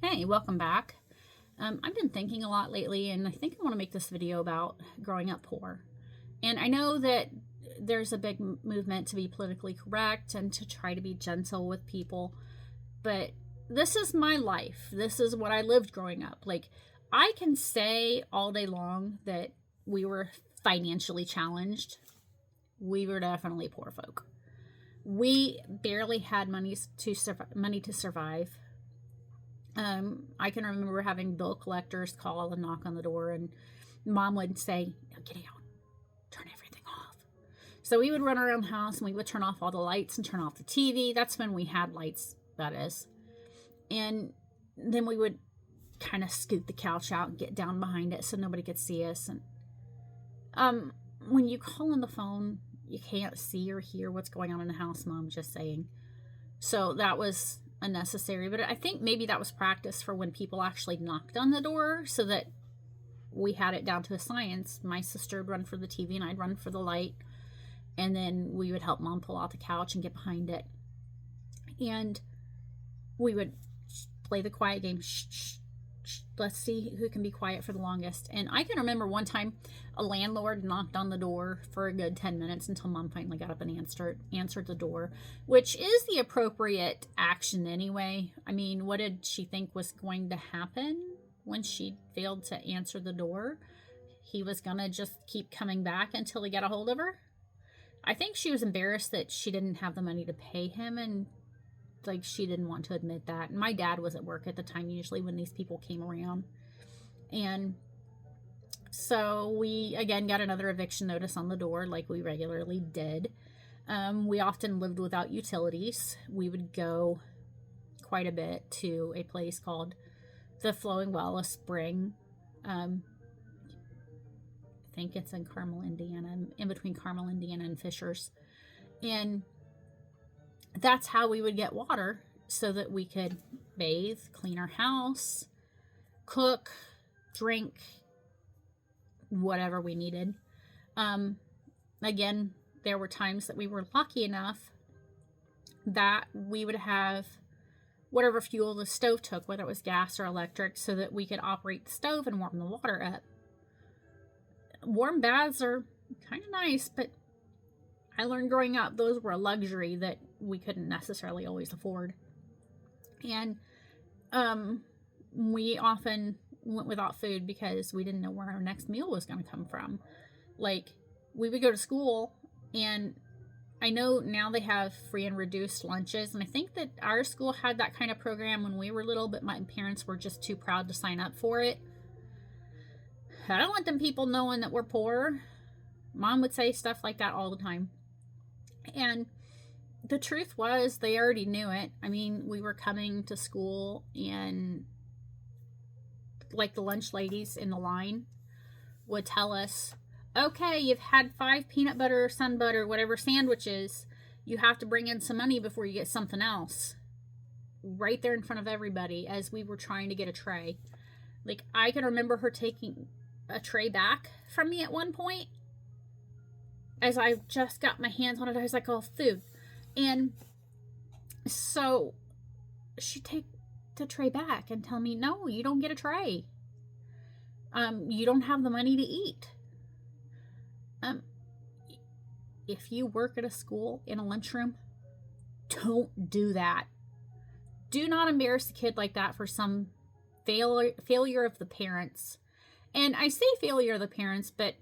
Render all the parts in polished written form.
Hey, welcome back. I've been thinking a lot lately, and I think I want to make this video about growing up poor. And I know that there's a big movement to be politically correct and to try to be gentle with people, but this is my life. This is what I lived growing up. Like, I can say all day long that we were financially challenged. We were definitely poor folk. We barely had money to survive. I can remember having bill collectors call and knock on the door, and mom would say, "No, get out, turn everything off." So we would run around the house and we would turn off all the lights and turn off the TV. That's when we had lights, that is. And then we would kind of scoot the couch out and get down behind it so nobody could see us. And when you call on the phone, you can't see or hear what's going on in the house, mom, just saying. So that was unnecessary, but I think maybe that was practice for when people actually knocked on the door so that we had it down to a science. My sister would run for the TV and I'd run for the light, and then we would help mom pull out the couch and get behind it, and we would play the quiet game. Shh, shh, shh. Let's see who can be quiet for the longest. And I can remember one time a landlord knocked on the door for a good 10 minutes until mom finally got up and answered the door, which is the appropriate action anyway. I mean, what did she think was going to happen when she failed to answer the door? He was gonna just keep coming back until he got a hold of her. I think she was embarrassed that she didn't have the money to pay him, and like she didn't want to admit that. And my dad was at work at the time usually when these people came around. And so we again got another eviction notice on the door like we regularly did. We often lived without utilities. We would go quite a bit to a place called the Flowing Well, a spring. I think it's in Carmel, Indiana, in between Carmel, Indiana and Fishers. And that's how we would get water so that we could bathe, clean our house, cook, drink, whatever we needed. Again, there were times that we were lucky enough that we would have whatever fuel the stove took, whether it was gas or electric, so that we could operate the stove and warm the water up. Warm baths are kind of nice, but I learned growing up those were a luxury that we couldn't necessarily always afford. And we often went without food because we didn't know where our next meal was going to come from. Like, we would go to school, and I know now they have free and reduced lunches, and I think that our school had that kind of program when we were little, but my parents were just too proud to sign up for it. I don't want them people knowing that we're poor. Mom would say stuff like that all the time. And the truth was, they already knew it. I mean, we were coming to school, and like the lunch ladies in the line would tell us, okay, you've had 5 peanut butter, sun butter, whatever sandwiches. You have to bring in some money before you get something else. Right there in front of everybody as we were trying to get a tray. Like, I can remember her taking a tray back from me at one point. As I just got my hands on it, I was like, oh, food. And so she'd take the tray back and tell me, no, you don't get a tray. You don't have the money to eat. If you work at a school in a lunchroom, don't do that. Do not embarrass a kid like that for some failure of the parents. And I say failure of the parents, but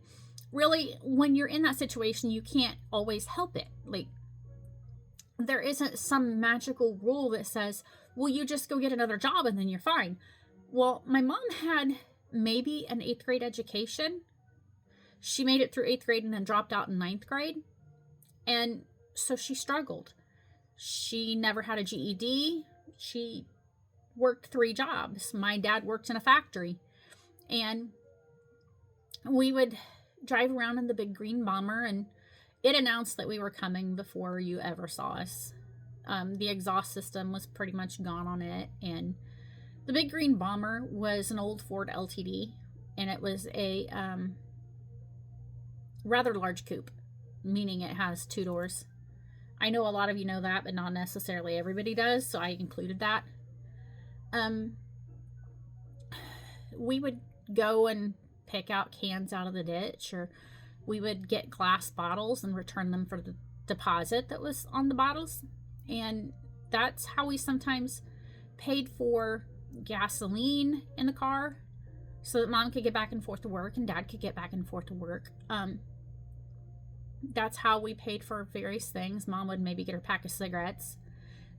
really, when you're in that situation, you can't always help it. Like, there isn't some magical rule that says, well, you just go get another job and then you're fine. Well, my mom had maybe an 8th grade education. She made it through 8th grade and then dropped out in 9th grade. And so she struggled. She never had a GED. She worked 3 jobs. My dad worked in a factory. And we would drive around in the big green Bomber, and it announced that we were coming before you ever saw us. The exhaust system was pretty much gone on it, and the big green Bomber was an old Ford LTD, and it was a rather large coupe, meaning it has 2 doors. I know a lot of you know that, but not necessarily everybody does, so I included that. we would go and pick out cans out of the ditch, or we would get glass bottles and return them for the deposit that was on the bottles. And that's how we sometimes paid for gasoline in the car so that mom could get back and forth to work and dad could get back and forth to work. That's how we paid for various things. Mom would maybe get her pack of cigarettes,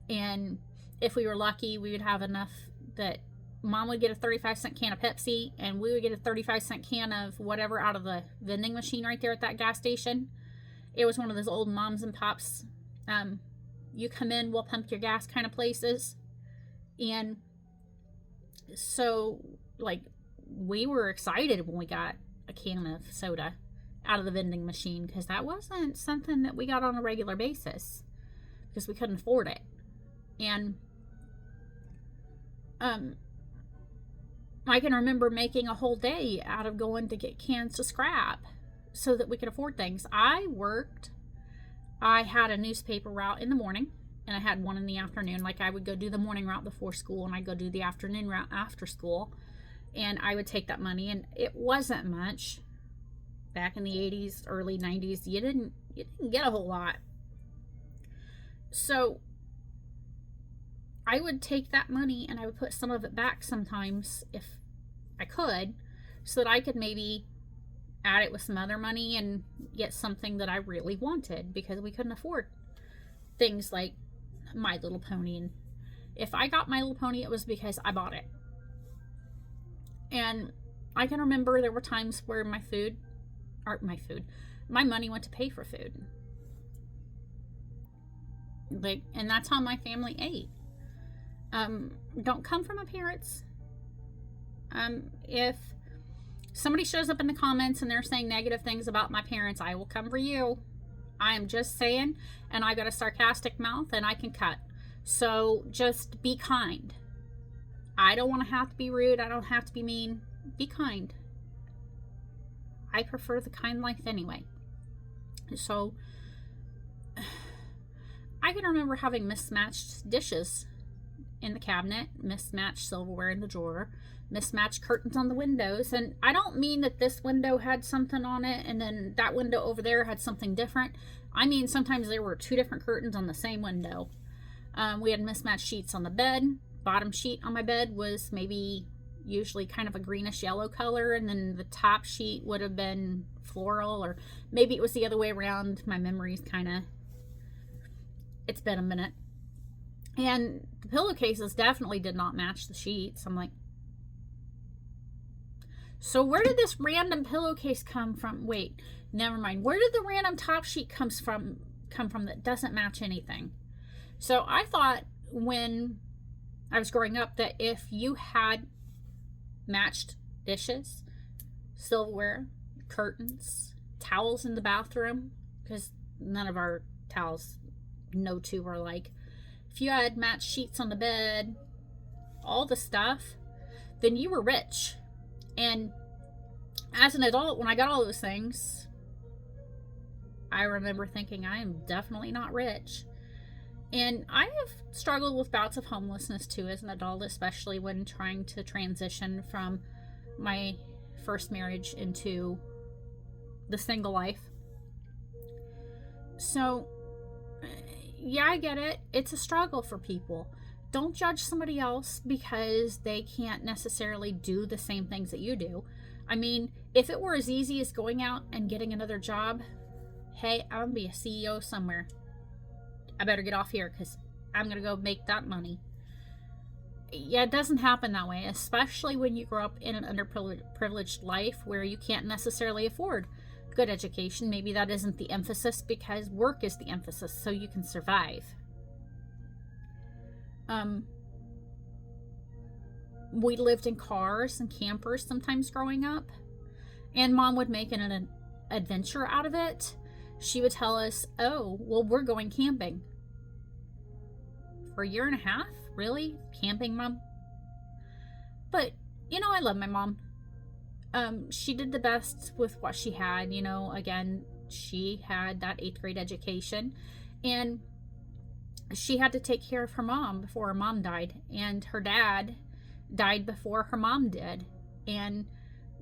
and if we were lucky, we would have enough that mom would get a 35-cent can of Pepsi and we would get a 35-cent can of whatever out of the vending machine right there at that gas station. It was one of those old moms and pops, you come in, we'll pump your gas kind of places. And so, like, we were excited when we got a can of soda out of the vending machine, because that wasn't something that we got on a regular basis because we couldn't afford it. And I can remember making a whole day out of going to get cans to scrap so that we could afford things. I had a newspaper route in the morning and I had one in the afternoon. Like, I would go do the morning route before school and I'd go do the afternoon route after school, and I would take that money, and it wasn't much. Back in the 80s, early 90s, you didn't get a whole lot. So I would take that money and I would put some of it back sometimes if I could, so that I could maybe add it with some other money and get something that I really wanted, because we couldn't afford things like My Little Pony. And if I got My Little Pony, it was because I bought it. And I can remember there were times where my money went to pay for food. Like, and that's how my family ate. Don't come from my parents. If somebody shows up in the comments and they're saying negative things about my parents, I will come for you. I am just saying, and I got a sarcastic mouth and I can cut. So just be kind. I don't want to have to be rude. I don't have to be mean. Be kind. I prefer the kind life anyway. So I can remember having mismatched dishes in the cabinet, mismatched silverware in the drawer, mismatched curtains on the windows. And I don't mean that this window had something on it and then that window over there had something different. I mean, sometimes there were two different curtains on the same window. We had mismatched sheets on the bed. Bottom sheet on my bed was maybe usually kind of a greenish yellow color, and then the top sheet would have been floral, or maybe it was the other way around. My memory's it's been a minute. And the pillowcases definitely did not match the sheets. I'm like, so where did this random pillowcase come from? Wait, never mind. Where did the random top sheet come from that doesn't match anything? So I thought when I was growing up that if you had matched dishes, silverware, curtains, towels in the bathroom, because none of our towels, no two are alike. If you had matched sheets on the bed, all the stuff, then you were rich. And as an adult, when I got all those things, I remember thinking, I am definitely not rich. And I have struggled with bouts of homelessness too as an adult, especially when trying to transition from my first marriage into the single life. So, yeah, I get it. It's a struggle for people. Don't judge somebody else because they can't necessarily do the same things that you do. I mean, if it were as easy as going out and getting another job, hey, I'm going to be a CEO somewhere. I better get off here because I'm going to go make that money. Yeah, it doesn't happen that way, especially when you grow up in an underprivileged life where you can't necessarily afford good education. Maybe that isn't the emphasis because work is the emphasis so you can survive. We lived in cars and campers sometimes growing up, and Mom would make an adventure out of it. She would tell us, oh, well, we're going camping. For a year and a half? Really? Camping, Mom? But, I love my mom. She did the best with what she had. Again, she had that 8th grade education, and she had to take care of her mom before her mom died, and her dad died before her mom did. And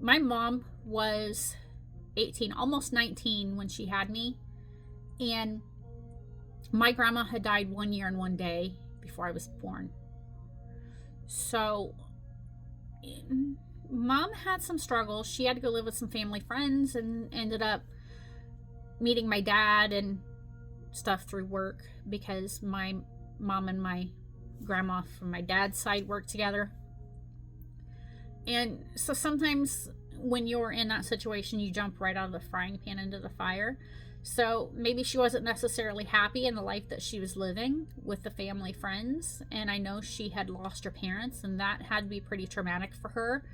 my mom was 18, almost 19 when she had me. And my grandma had died 1 year and 1 day before I was born. So mom had some struggles. She had to go live with some family friends and ended up meeting my dad and stuff through work, because my mom and my grandma from my dad's side worked together. And so sometimes when you're in that situation, you jump right out of the frying pan into the fire. So maybe she wasn't necessarily happy in the life that she was living with the family friends. And I know she had lost her parents, and that had to be pretty traumatic for her.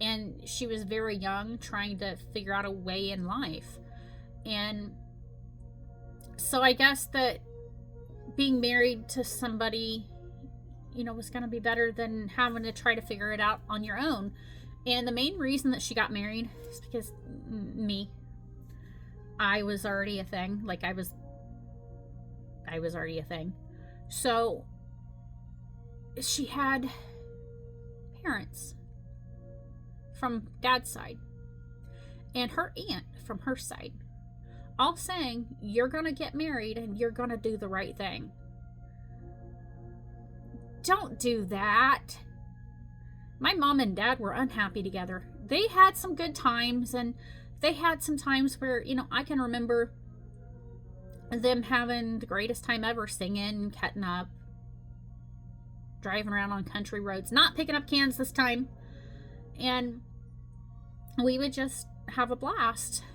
And she was very young, trying to figure out a way in life. And so I guess that being married to somebody, was going to be better than having to try to figure it out on your own. And the main reason that she got married is because I was already a thing. Like I was already a thing. So she had parents from dad's side and her aunt from her side, all saying, you're going to get married and you're going to do the right thing. Don't do that. My mom and dad were unhappy together. They had some good times, and they had some times where, I can remember them having the greatest time ever, singing, cutting up, driving around on country roads, not picking up cans this time. And we would just have a blast.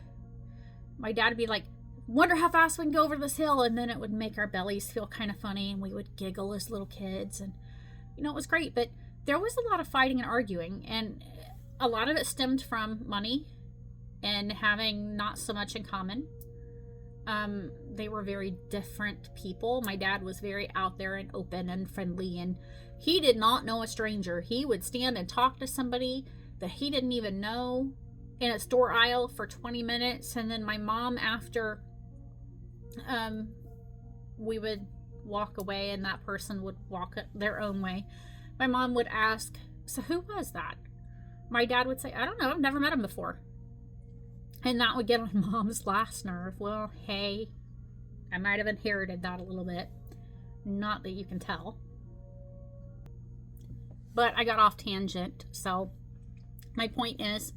My dad would be like, wonder how fast we can go over this hill, and then it would make our bellies feel kind of funny, and we would giggle as little kids, and it was great. But there was a lot of fighting and arguing, and a lot of it stemmed from money and having not so much in common. They were very different people. My dad was very out there and open and friendly, and he did not know a stranger. He would stand and talk to somebody that he didn't even know in a store aisle for 20 minutes. And then my mom, after we would walk away and that person would walk their own way, my mom would ask, so who was that? My dad would say, I don't know, I've never met him before. And that would get on mom's last nerve. Well, hey, I might have inherited that a little bit. Not that you can tell. But I got off tangent. So my point is,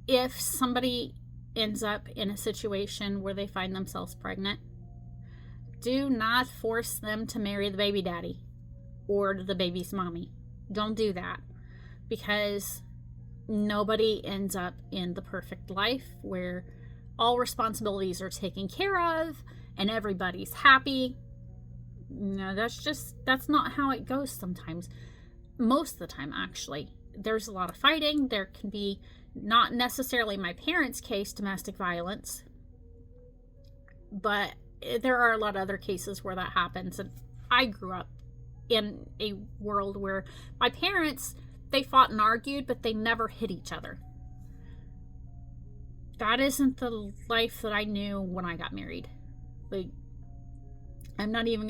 if somebody ends up in a situation where they find themselves pregnant, do not force them to marry the baby daddy or the baby's mommy. Don't do that, because nobody ends up in the perfect life where all responsibilities are taken care of and everybody's happy. No, that's not how it goes sometimes. Most of the time, actually. There's a lot of fighting. There can be, not necessarily my parents' case, domestic violence, but there are a lot of other cases where that happens. And I grew up in a world where my parents, they fought and argued, but they never hit each other. That isn't the life that I knew when I got married. Like, I'm not even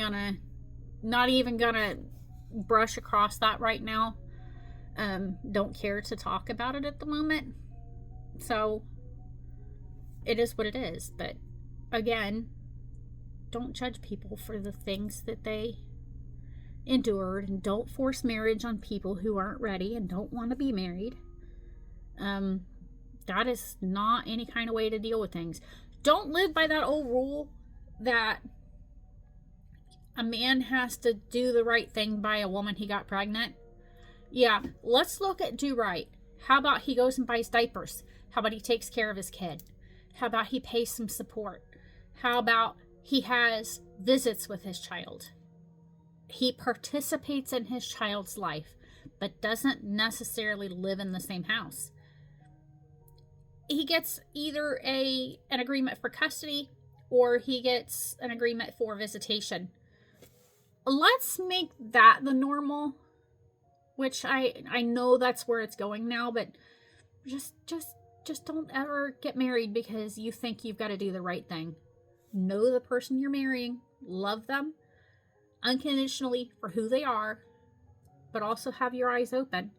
gonna brush across that right now. Don't care to talk about it at the moment. So it is what it is. But again, don't judge people for the things that they endured, and don't force marriage on people who aren't ready and don't want to be married. That is not any kind of way to deal with things. Don't live by that old rule that a man has to do the right thing by a woman he got pregnant. Yeah, let's look at do right. How about he goes and buys diapers? How about he takes care of his kid? How about he pays some support? How about he has visits with his child? He participates in his child's life, but doesn't necessarily live in the same house. He gets either an agreement for custody, or he gets an agreement for visitation. Let's make that the normal, which I know that's where it's going now, but just don't ever get married because you think you've got to do the right thing. Know the person you're marrying, love them unconditionally for who they are, but also have your eyes open.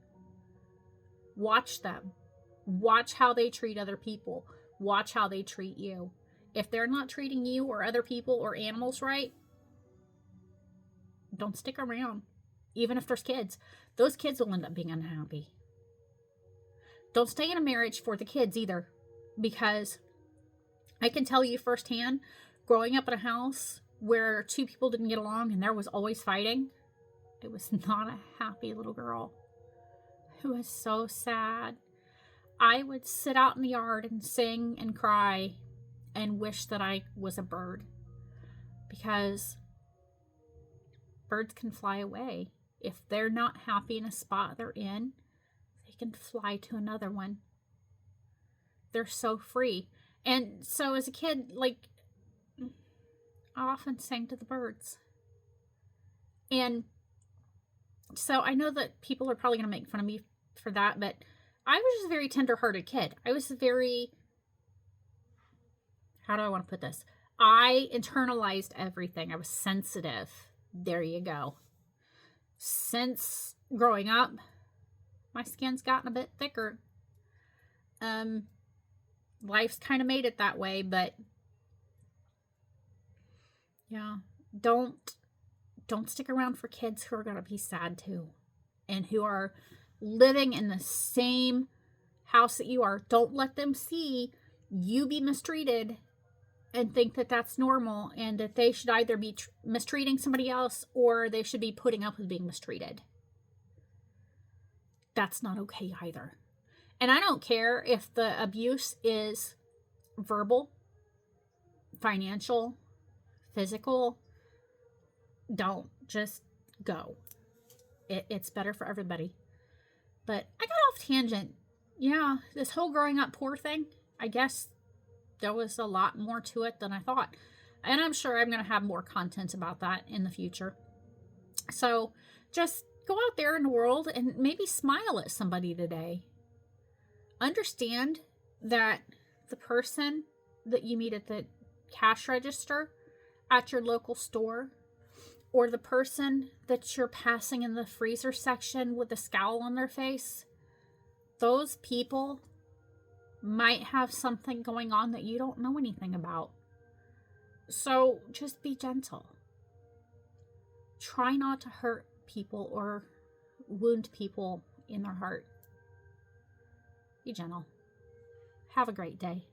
Watch them. Watch how they treat other people. Watch how they treat you. If they're not treating you or other people or animals right, don't stick around. Even if there's kids. Those kids will end up being unhappy. Don't stay in a marriage for the kids either. Because I can tell you firsthand, growing up in a house where two people didn't get along and there was always fighting, it was not a happy little girl. It was so sad. I would sit out in the yard and sing and cry and wish that I was a bird, because birds can fly away. If they're not happy in a spot they're in, they can fly to another one. They're so free. And so as a kid, like, I often sang to the birds. And so I know that people are probably going to make fun of me for that, but I was just a very tender-hearted kid. I was very, how do I want to put this? I internalized everything. I was sensitive. There you go. Since growing up, my skin's gotten a bit thicker. Life's kind of made it that way, but yeah, don't stick around for kids who are going to be sad too, and who are living in the same house that you are. Don't let them see you be mistreated and think that that's normal, and that they should either be mistreating somebody else or they should be putting up with being mistreated. That's not okay either. And I don't care if the abuse is verbal, financial, physical. Don't. Just go. It's better for everybody. But I got off tangent. Yeah, this whole growing up poor thing, I guess there was a lot more to it than I thought. And I'm sure I'm going to have more content about that in the future. So just go out there in the world and maybe smile at somebody today. Understand that the person that you meet at the cash register at your local store, or the person that you're passing in the freezer section with a scowl on their face, those people might have something going on that you don't know anything about. So just be gentle. Try not to hurt people or wound people in their heart. Be gentle. Have a great day.